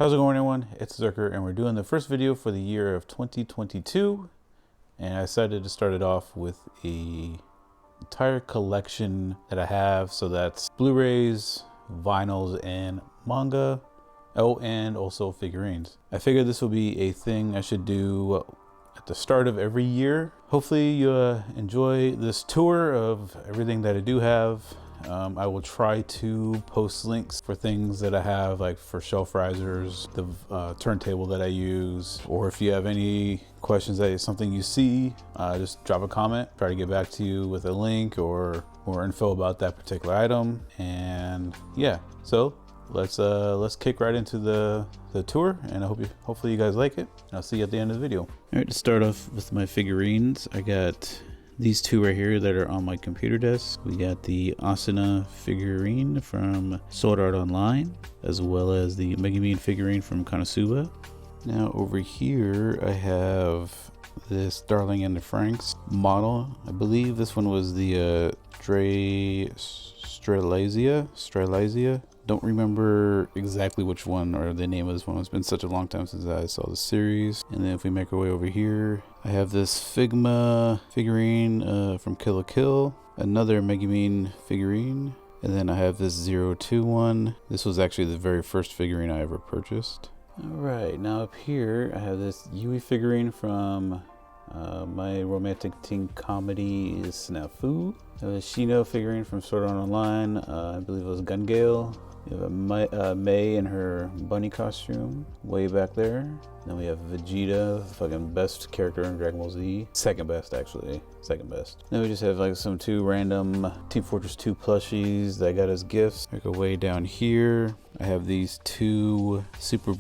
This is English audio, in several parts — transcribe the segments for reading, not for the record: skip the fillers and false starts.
How's it going, everyone? It's Zerker, and we're doing the first video for the year of 2022. And I decided to start it off with a entire collection that I have. So that's Blu-rays, vinyls, and manga. Oh, and also figurines. I figured this will be a thing I should do at the start of every year. Hopefully you enjoy this tour of everything that I do have. I will try to post links for things that I have, like for shelf risers, the turntable that I use, or if you have any questions that is something you see, just drop a comment. Try to get back to you with a link or more info about that particular item. And yeah, so let's kick right into the tour, and hopefully you guys like it. And I'll see you at the end of the video. All right, to start off with my figurines, I got these two right here that are on my computer desk. We got the Asuna figurine from Sword Art Online, as well as the Megumin figurine from Konosuba. Now over here I have this Darling and the Franxx model. I believe this one was the Strelazia. Don't remember exactly which one or the name of this one. It's been such a long time since I saw the series. And then if we make our way over here, I have this Figma figurine from Kill la Kill, another Megumin figurine, and then I have this 021. This was actually the very first figurine I ever purchased. All right, now up here I have this Yui figurine from My Romantic Teen Comedy is Snafu. I have a Shino figurine from Sword Art Online. I believe it was Gun Gale. We have a May in her bunny costume way back there. Then we have Vegeta, the fucking best character in Dragon Ball Z. Second best, actually. Second best. Then we just have like some two random Team Fortress 2 plushies that I got as gifts. I go way down here. I have these two Super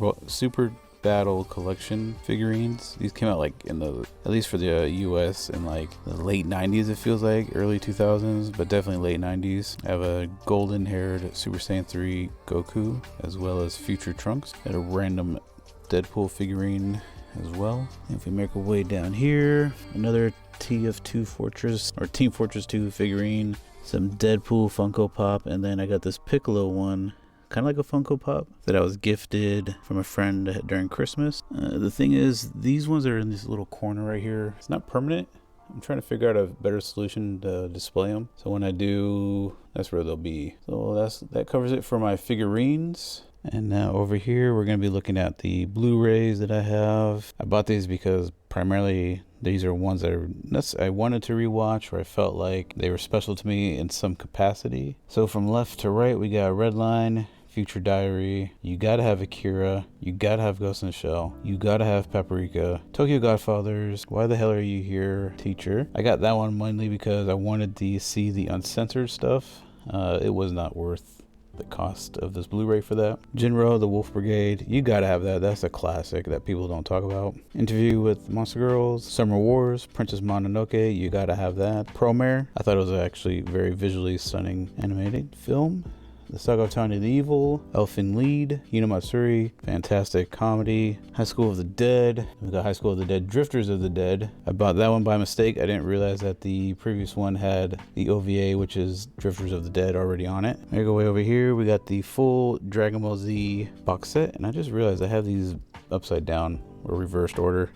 Battle collection figurines. These came out like in the, at least for the US, in like the late 90s, it feels like, early 2000s, but definitely late 90s. I have a golden haired Super Saiyan 3 Goku, as well as Future Trunks. Got a random Deadpool figurine as well. And if we make our way down here, another TF2 Fortress or Team Fortress 2 figurine, some Deadpool Funko Pop, and then I got this Piccolo one, kind of like a Funko Pop, that I was gifted from a friend during Christmas. The thing is, these ones are in this little corner right here. It's not permanent. I'm trying to figure out a better solution to display them. So when I do, that's where they'll be. So that covers it for my figurines. And now over here, we're going to be looking at the Blu-rays that I have. I bought these because primarily these are ones that I wanted to rewatch, or I felt like they were special to me in some capacity. So from left to right, we got Redline, Future Diary, you gotta have Akira, you gotta have Ghost in the Shell, you gotta have Paprika, Tokyo Godfathers, Why the Hell Are You Here, Teacher. I got that one mainly because I wanted to see the uncensored stuff. It was not worth the cost of this Blu-ray for that. Jinro, The Wolf Brigade, you gotta have that. That's a classic that people don't talk about. Interview with Monster Girls, Summer Wars, Princess Mononoke, you gotta have that. Promare, I thought it was actually very visually stunning animated film. The Saga of Tanya the Evil, Elfin Lied, Matsuri, fantastic comedy. High School of the Dead, we got High School of the Dead, Drifters of the Dead. I bought that one by mistake. I didn't realize that the previous one had the OVA, which is Drifters of the Dead, already on it. I go way over here, we got the full Dragon Ball Z box set, and I just realized I have these upside down or reversed order.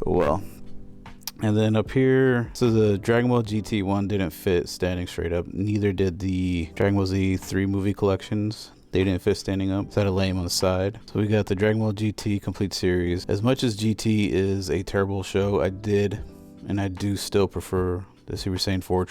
Well. And then up here, so the Dragon Ball GT one didn't fit standing straight up. Neither did the Dragon Ball Z 3 movie collections. They didn't fit standing up, so I had to lay them on the side. So we got the Dragon Ball GT complete series. As much as GT is a terrible show, I do still prefer the Super Saiyan 4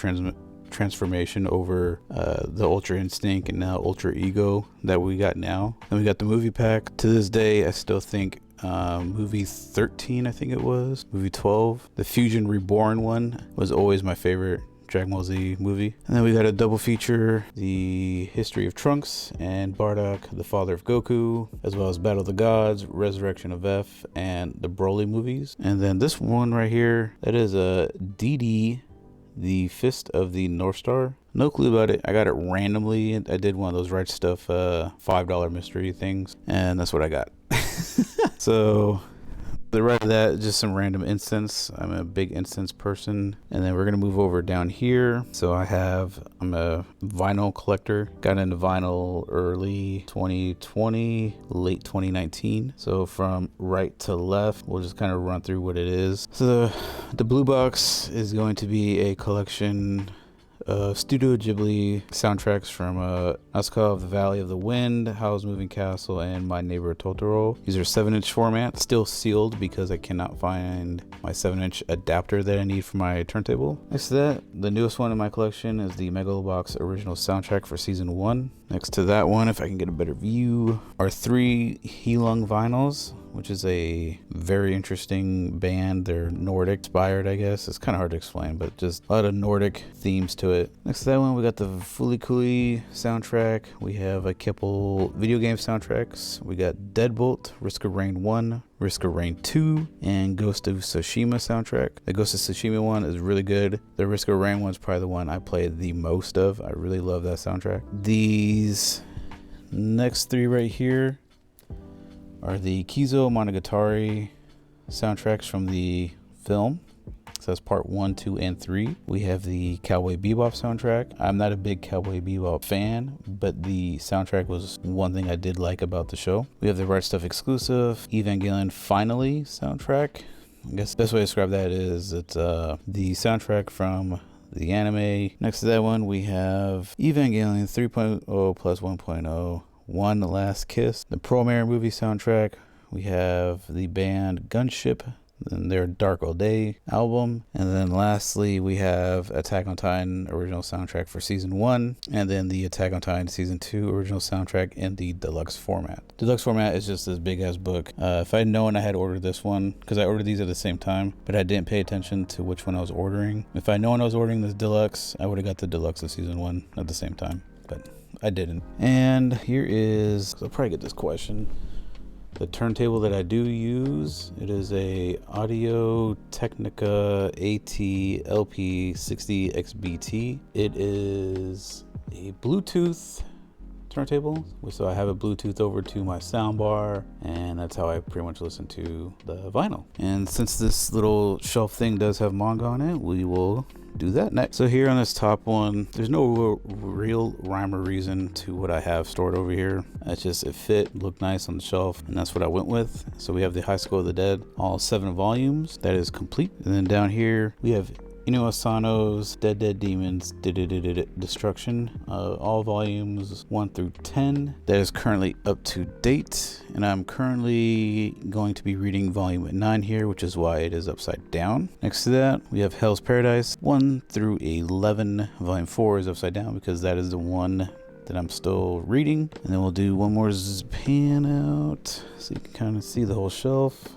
transformation over the Ultra Instinct and now Ultra Ego that we got now. And we got the movie pack. To this day, I still think movie 13, I think it was, movie 12, the Fusion Reborn one was always my favorite Dragon Ball Z movie. And then we got a double feature, the History of Trunks and Bardock, the Father of Goku, as well as Battle of the Gods, Resurrection of F, and the Broly movies. And then this one right here, that is a DD, the Fist of the North Star. No clue about it. I got it randomly. I did one of those Right Stuff $5 mystery things, and that's what I got. So The right of that, just some random incense. I'm a big incense person. And then we're gonna move over down here. So I'm a vinyl collector. Got into vinyl early 2020, late 2019. So from right to left, we'll just kind of run through what it is. So the blue box is going to be a collection Studio Ghibli soundtracks from Asuka of the Valley of the Wind, Howl's Moving Castle, and My Neighbor Totoro. These are 7-inch format, still sealed because I cannot find my 7-inch adapter that I need for my turntable. Next to that, the newest one in my collection is the Megalobox original soundtrack for season 1. Next to that one, if I can get a better view, are 3 Heelung vinyls, which is a very interesting band. They're Nordic inspired, I guess. It's kind of hard to explain, but just a lot of Nordic themes to it. Next to that one, we got the Fulikuli soundtrack. We have a couple video game soundtracks. We got Deadbolt, Risk of Rain 1, Risk of Rain 2, and Ghost of Tsushima soundtrack. The Ghost of Tsushima one is really good. The Risk of Rain one is probably the one I played the most of. I really love that soundtrack. These next 3 right here are the Kizo Monogatari soundtracks from the film. So that's part 1, 2, and 3. We have the Cowboy Bebop soundtrack. I'm not a big Cowboy Bebop fan, but the soundtrack was one thing I did like about the show. We have the Right Stuff exclusive Evangelion Finally soundtrack. I guess the best way to describe that is it's the soundtrack from the anime. Next to that one, we have Evangelion 3.0 plus 1.0. One Last Kiss, the Promare movie soundtrack. We have the band Gunship and their Dark All Day album. And then lastly, we have Attack on Titan original soundtrack for season 1. And then the Attack on Titan season 2 original soundtrack in the deluxe format. Deluxe format is just this big ass book. If I'd known I had ordered this one, because I ordered these at the same time, but I didn't pay attention to which one I was ordering. If I'd known I was ordering this deluxe, I would have got the deluxe of season 1 at the same time. But I didn't. And here is, I'll probably get this question, the turntable that I do use. It is a Audio Technica AT LP 60XBT. It is a Bluetooth turntable, so I have a Bluetooth over to my soundbar, and that's how I pretty much listen to the vinyl. And since this little shelf thing does have manga on it, we will do that next. So here on this top one, there's no real rhyme or reason to what I have stored over here. It's just it fit, looked nice on the shelf, and that's what I went with. So we have the High School of the Dead, all 7 volumes. That is complete. And then down here we have Inu Asano's Dead Dead Demons Destruction, all volumes 1 through 10. That is currently up to date, and I'm currently going to be reading volume 9 here, which is why it is upside down. Next to that, we have Hell's Paradise 1 through 11. Volume 4 is upside down because that is the one that I'm still reading. And then we'll do one more pan out so you can kind of see the whole shelf.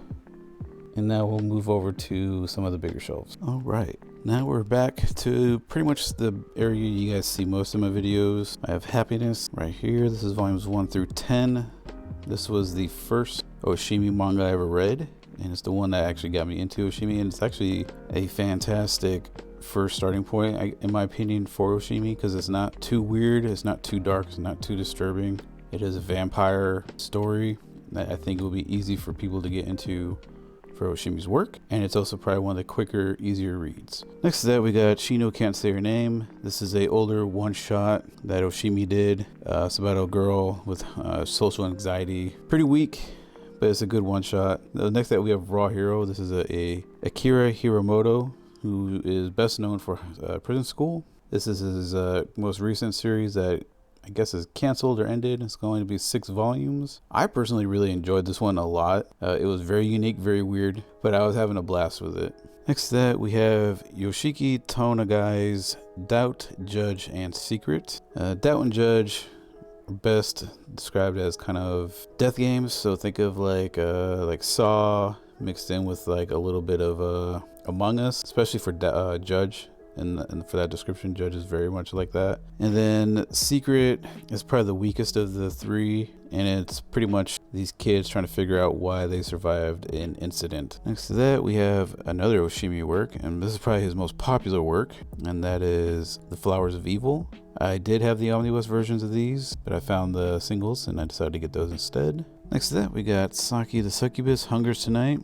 And now we'll move over to some of the bigger shelves. All right, now we're back to pretty much the area you guys see most of my videos. I have Happiness right here. This is volumes 1 through 10. This was the first Oshimi manga I ever read, and it's the one that actually got me into Oshimi, and it's actually a fantastic first starting point, in my opinion, for Oshimi, because it's not too weird, it's not too dark, it's not too disturbing. It is a vampire story that I think will be easy for people to get into for Oshimi's work, and it's also probably one of the quicker, easier reads. Next to that, we got Shino Can't Say Her Name. This is a older one-shot that Oshimi did. It's about a girl with social anxiety. Pretty weak, but it's a good one-shot. Next to that, we have Raw Hero. This is a Akira Hiramoto, who is best known for Prison School. This is his most recent series that I guess is canceled or ended. It's going to be 6 volumes. I personally really enjoyed this one a lot. It was very unique, very weird, but I was having a blast with it. Next to that, we have Yoshiki Tonagai's Doubt, Judge, and Secret. Doubt and Judge are best described as kind of death games. So think of like Saw mixed in with like a little bit of Among Us, especially for Judge. And for that description, Judge is very much like that. And then Secret is probably the weakest of the 3, and it's pretty much these kids trying to figure out why they survived an incident. Next to that, we have another Oshimi work, and this is probably his most popular work, and that is The Flowers of Evil. I did have the omnibus versions of these, but I found the singles, and I decided to get those instead. Next to that, we got Saki the Succubus, Hungers Tonight.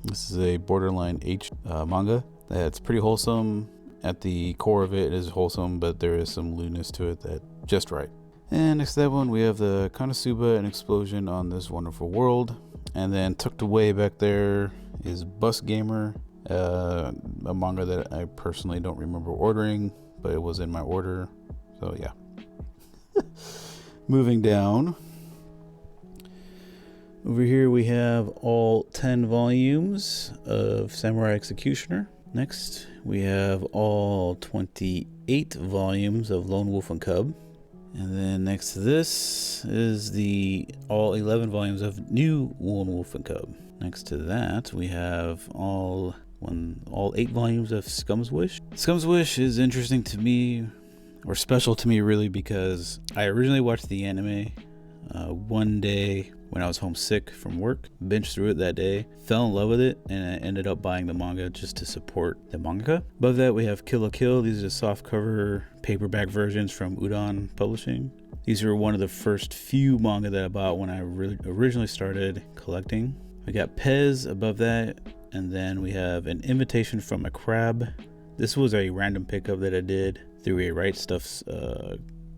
This is a borderline H manga that's pretty wholesome. At the core of it is wholesome, but there is some lewdness to it that just right. And next to that one, we have the Konosuba, an explosion on this wonderful world. And then tucked away back there is Bus Gamer, a manga that I personally don't remember ordering, but it was in my order. So yeah. Moving down. Over here we have all 10 volumes of Samurai Executioner. Next, we have all 28 volumes of Lone Wolf and Cub. And then next to this is the all 11 volumes of New Lone Wolf and Cub. Next to that, we have all 8 volumes of Scum's Wish. Scum's Wish is interesting to me, or special to me really, because I originally watched the anime one day when I was homesick from work, binged through it that day, fell in love with it, and I ended up buying the manga just to support the manga. Above that, we have Kill la Kill. These are the softcover paperback versions from Udon Publishing. These are one of the first few manga that I bought when I originally started collecting. We got Pez above that, and then we have An Invitation from a Crab. This was a random pickup that I did through a Right Stuff's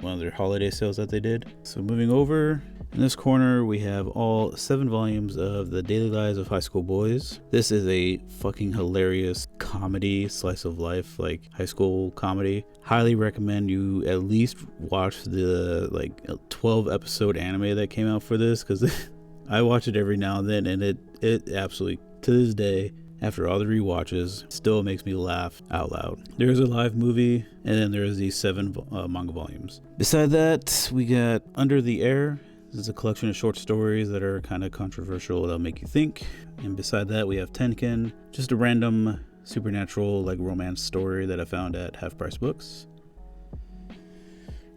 one of their holiday sales that they did. So moving over, in this corner we have all 7 volumes of The Daily Lives of High School Boys. This is a fucking hilarious comedy, slice of life, like high school comedy. Highly recommend you at least watch the 12 episode anime that came out for this, because I watch it every now and then, and it absolutely, to this day, after all the rewatches, still makes me laugh out loud. There's a live movie, and then there's these 7 manga volumes. Beside that, we got Under the Air. This is a collection of short stories that are kind of controversial, that'll make you think. And beside that, we have Tenkin, just a random supernatural romance story that I found at Half Price Books.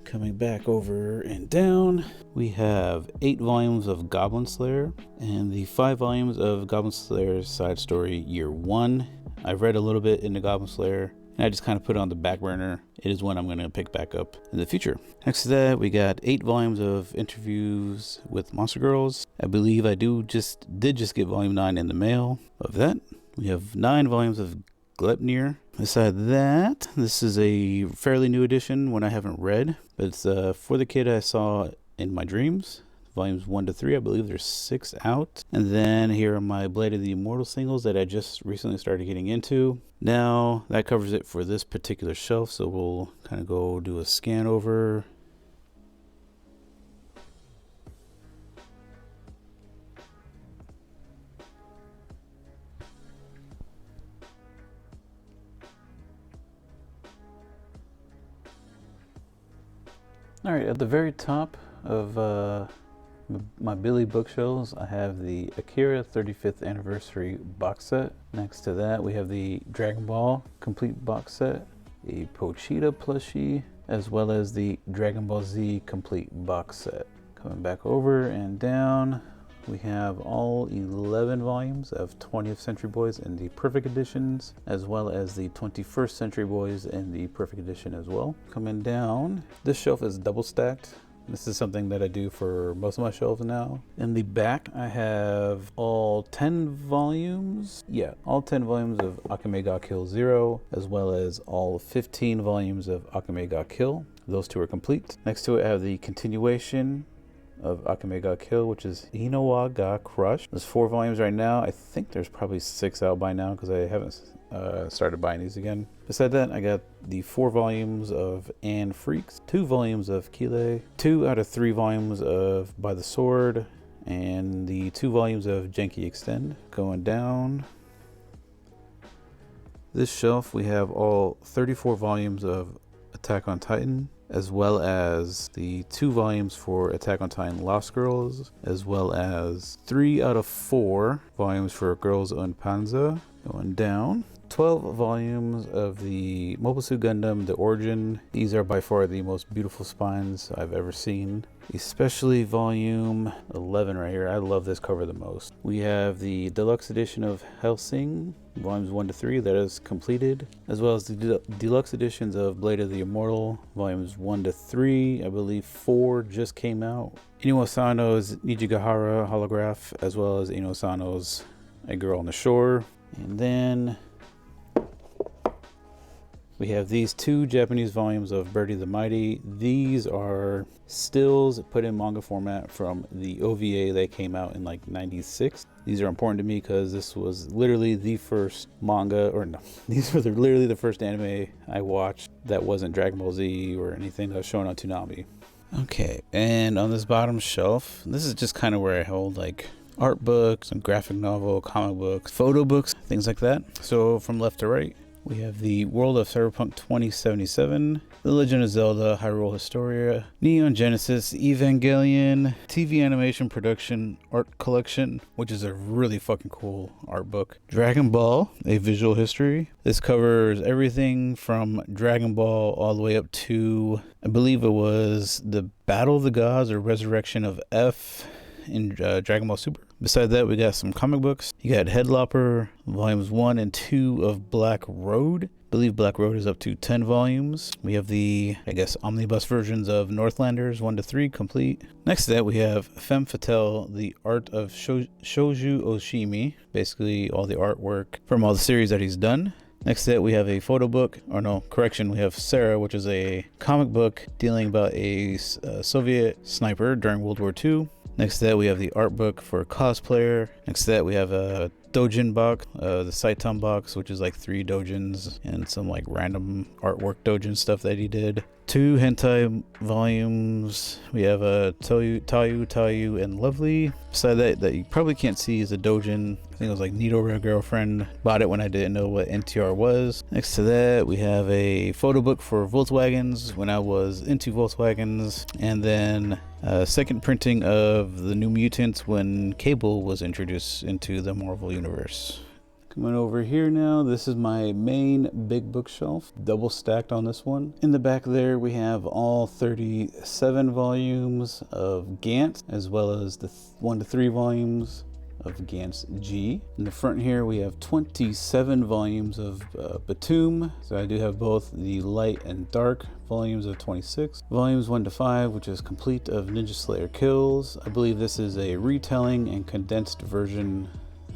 Coming back over and down, we have 8 volumes of Goblin Slayer and the 5 volumes of Goblin Slayer's side story Year 1. I've read a little bit into Goblin Slayer, and I just kind of put it on the back burner. It is one I'm going to pick back up in the future. Next to that, we got 8 volumes of interviews with Monster Girls. I believe I did just get volume 9 in the mail. Of that, we have 9 volumes of Gleipnir. Beside that, this is a fairly new edition, one I haven't read, but it's For the Kid I Saw in My Dreams. Volumes 1 to 3, I believe there's 6 out. And then here are my Blade of the Immortal singles that I just recently started getting into. Now, that covers it for this particular shelf, so we'll kind of go do a scan over. Alright, at the very top of my Billy Bookshelves, I have the Akira 35th Anniversary box set. Next to that, we have the Dragon Ball complete box set, a Pochita plushie, as well as the Dragon Ball Z complete box set. Coming back over and down, we have all 11 volumes of 20th Century Boys in the Perfect Editions, as well as the 21st Century Boys in the Perfect Edition as well. Coming down, this shelf is double stacked. This is something that I do for most of my shelves now. In the back, I have all 10 volumes. Yeah, all 10 volumes of Akame ga Kill 0, as well as all 15 volumes of Akame ga Kill. Those 2 are complete. Next to it, I have the continuation of Akame ga Kill, which is Hinowa ga Crush. There's 4 volumes right now. I think there's probably 6 out by now because I haven't started buying these again. Beside that, I got the 4 volumes of Anne Freaks, 2 volumes of Kile, 2 out of 3 volumes of By the Sword, and the 2 volumes of Genki Extend. Going down this shelf, we have all 34 volumes of Attack on Titan, as well as the 2 volumes for Attack on Titan Lost Girls, as well as 3 out of 4 volumes for Girls on Panzer. Going down, 12 volumes of the Mobile Suit Gundam The Origin. These are by far the most beautiful spines I've ever seen, especially volume 11 right here. I love this cover the most. We have the deluxe edition of Hellsing, volumes 1 to 3, that is completed, as well as the deluxe editions of Blade of the Immortal, volumes 1 to 3. I believe 4 just came out. Ino Asano's Nijigahara holograph, as well as Ino Asano's A Girl on the Shore. And then we have these 2 Japanese volumes of Birdie the Mighty. These are stills put in manga format from the OVA that came out in like 96. These are important to me because this was literally the first manga, or no, these were literally the first anime I watched that wasn't Dragon Ball Z or anything that was shown on Toonami. Okay, and on this bottom shelf, this is just kind of where I hold like art books, some graphic novel, comic books, photo books, things like that. So from left to right, we have the World of Cyberpunk 2077, The Legend of Zelda, Hyrule Historia, Neon Genesis, Evangelion, TV animation production art collection, which is a really fucking cool art book. Dragon Ball, a visual history. This covers everything from Dragon Ball all the way up to, I believe it was the Battle of the Gods or Resurrection of F in Dragon Ball Super. Beside that, we got some comic books. You got Headlopper, volumes 1 and 2 of Black Road. I believe Black Road is up to 10 volumes. We have the, I guess, omnibus versions of Northlanders 1 to 3 complete. Next to that, we have Femme Fatale, the art of Shouju Oshimi. Basically, all the artwork from all the series that he's done. Next to that, we have a photo book, or no, correction, we have Sarah, which is a comic book dealing about a Soviet sniper during World War II. Next to that, we have the art book for cosplayer. Next to that, we have a Dojin box, the Saitan box, which is like 3 Dojins and some like random artwork Dojin stuff that he did. 2 hentai volumes. We have a Tayu, and Lovely. Beside that you probably can't see, is a Dojin. I think it was like Needle Real Girlfriend. Bought it when I didn't know what NTR was. Next to that, we have a photo book for Volkswagens when I was into Volkswagens. And then a second printing of the New Mutants when Cable was introduced into the Marvel Universe. Coming over here now, this is my main big bookshelf, double stacked on this one. In the back there, we have all 37 volumes of Gantz, as well as the 1 to 3 volumes of Gantz G. In the front here, we have 27 volumes of Batum. So I do have both the light and dark volumes of 26. Volumes 1 to 5, which is complete of Ninja Slayer Kills. I believe this is a retelling and condensed version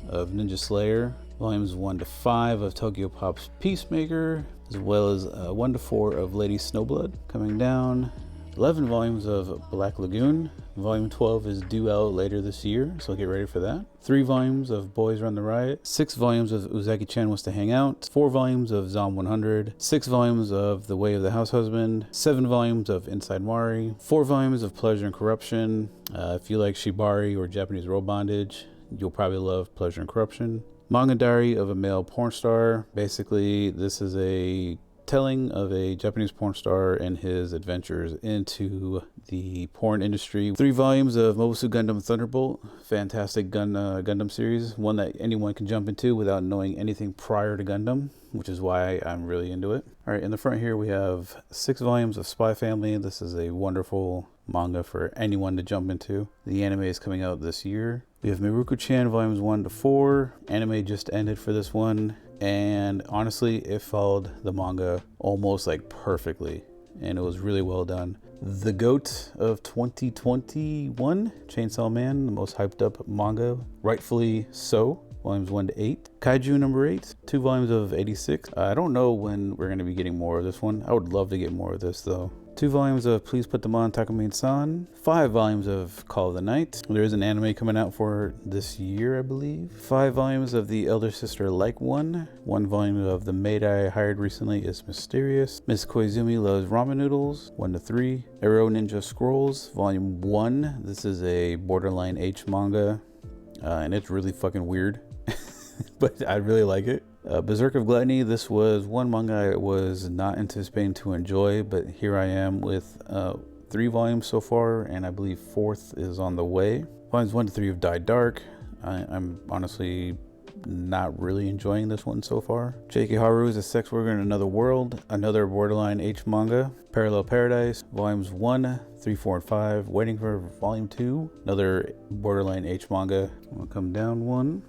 of Ninja Slayer. Volumes 1 to 5 of Tokyo Pop's Peacemaker, as well as 1 to 4 of Lady Snowblood. Coming down, 11 volumes of Black Lagoon. Volume 12 is due out later this year, so get ready for that. 3 volumes of Boys Run the Riot. 6 volumes of Uzaki-chan Wants to Hang Out. 4 volumes of Zom 100. 6 volumes of The Way of the House Husband. 7 volumes of Inside Mari. 4 volumes of Pleasure and Corruption. If you like Shibari or Japanese rope bondage, you'll probably love Pleasure and Corruption. Manga Diary of a Male Porn Star. Basically, this is a telling of a Japanese porn star and his adventures into the porn industry. 3 volumes of Mobile Suit Gundam Thunderbolt. Fantastic Gundam series. One that anyone can jump into without knowing anything prior to Gundam, which is why I'm really into it. All right, in the front here we have 6 volumes of Spy Family. This is a wonderful manga for anyone to jump into. The anime is coming out this year. We have Miruko-chan volumes 1 to 4. Anime just ended for this one, and honestly, it followed the manga almost like perfectly, and it was really well done. The GOAT of 2021, Chainsaw Man, the most hyped up manga, rightfully so. Volumes 1 to 8. Kaiju number 8, 2 volumes of 86. I don't know when we're going to be getting more of this one. I would love to get more of this though. 2 volumes of Please Put Them On, Takumi-san. 5 volumes of Call of the Night. There is an anime coming out for this year, I believe. 5 volumes of The Elder Sister Like One. 1 volume of The Maid I Hired Recently Is Mysterious. Miss Koizumi Loves Ramen Noodles, 1 to 3. Arrow Ninja Scrolls, volume 1. This is a borderline H manga, and it's really fucking weird, but I really like it. Berserk of Gluttony, this was one manga I was not anticipating to enjoy, but here I am with 3 volumes so far, and I believe 4th is on the way. Volumes 1 to 3 of Die Dark. I'm honestly not really enjoying this one so far. J.K. Haru is a sex worker in another world, another borderline H manga. Parallel Paradise, volumes 1, 3, 4, and 5. Waiting for volume 2, another borderline H manga. I'm gonna come down one.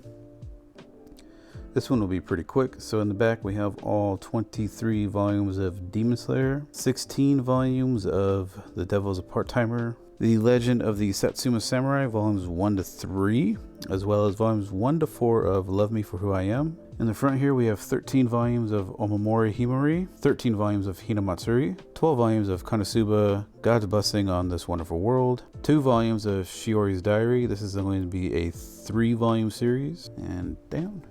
This one will be pretty quick. So in the back we have all 23 volumes of Demon Slayer, 16 volumes of The Devil's a Part-Timer, The Legend of the Satsuma Samurai, volumes 1 to 3, as well as volumes 1 to 4 of Love Me for Who I Am. In the front here, we have 13 volumes of Omamori Himari, 13 volumes of Hinamatsuri, 12 volumes of Konosuba, God's Blessing on This Wonderful World, 2 volumes of Shiori's Diary. This is going to be a 3-volume series. And down.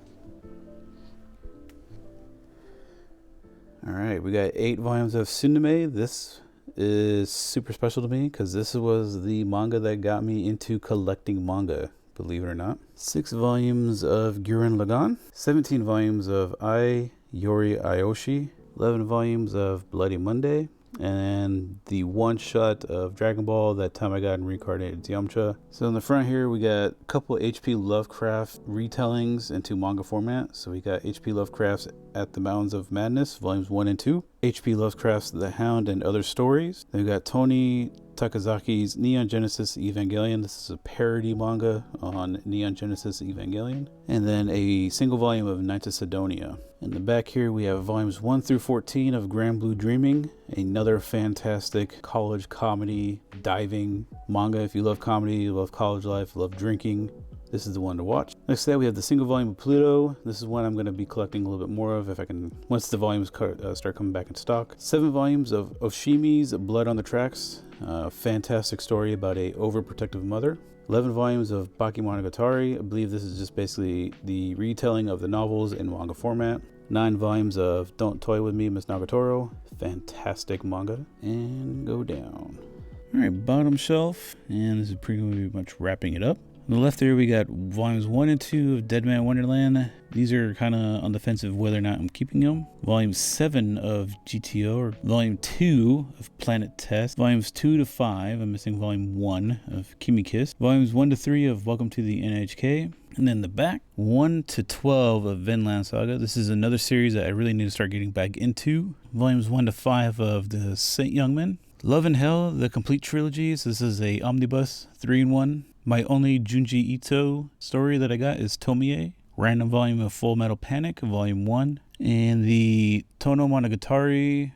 Alright, we got 8 volumes of Tsunade. This is super special to me because this was the manga that got me into collecting manga, believe it or not. 6 volumes of Gurren Lagann, 17 volumes of Ai Yori Aoshi, 11 volumes of Bloody Monday, and the one-shot of Dragon Ball that time I got in reincarnated Yamcha. So in the front here, we got a couple H.P. Lovecraft retellings into manga format. So we got H.P. Lovecraft's At the Mountains of Madness, volumes 1 and 2. H.P. Lovecraft's The Hound and Other Stories. Then we got Tony Takazaki's Neon Genesis Evangelion. This is a parody manga on Neon Genesis Evangelion. And then a single volume of Knights of Sidonia. In the back here, we have volumes 1 through 14 of Grand Blue Dreaming, another fantastic college comedy diving manga. If you love comedy, you love college life, love drinking, this is the one to watch. Next to that, we have the single volume of Pluto. This is one I'm going to be collecting a little bit more of if I can, once the volumes start coming back in stock. 7 volumes of Oshimi's Blood on the Tracks, a fantastic story about a overprotective mother. 11 volumes of Bakemonogatari. I believe this is just basically the retelling of the novels in manga format. 9 volumes of Don't Toy With Me, Miss Nagatoro. Fantastic manga. And go down. Alright, bottom shelf. And this is pretty much wrapping it up. On the left there, we got volumes 1 and 2 of Dead Man Wonderland. These are kind of on the fence of whether or not I'm keeping them. Volume 7 of GTO, or Volume 2 of Planet Test. Volumes 2 to 5, I'm missing Volume 1 of Kimi Kiss. Volumes 1 to 3 of Welcome to the NHK. And then the back, 1 to 12 of Vinland Saga. This is another series that I really need to start getting back into. Volumes 1 to 5 of the Saint Youngman. Love and Hell, the complete trilogies. This is a omnibus, 3-in-1. My only Junji Ito story that I got is Tomie, random volume of Full Metal Panic, volume 1. And the Tono Monogatari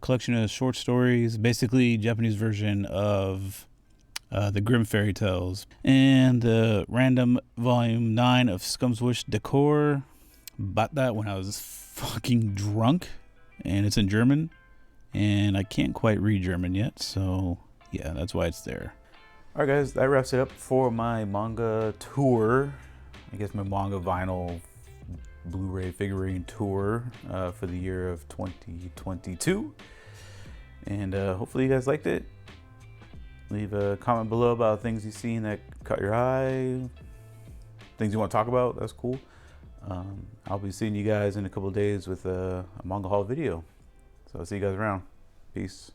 collection of short stories, basically Japanese version of the Grimm fairy tales. And the random volume 9 of Scum's Wish Decor. Bought that when I was fucking drunk, and it's in German. And I can't quite read German yet, so yeah, that's why it's there. Alright guys, that wraps it up for my manga tour. I guess my manga vinyl Blu-ray figurine tour for the year of 2022. And hopefully you guys liked it. Leave a comment below about things you've seen that caught your eye, things you want to talk about, that's cool. I'll be seeing you guys in a couple of days with a manga haul video. So I'll see you guys around. Peace.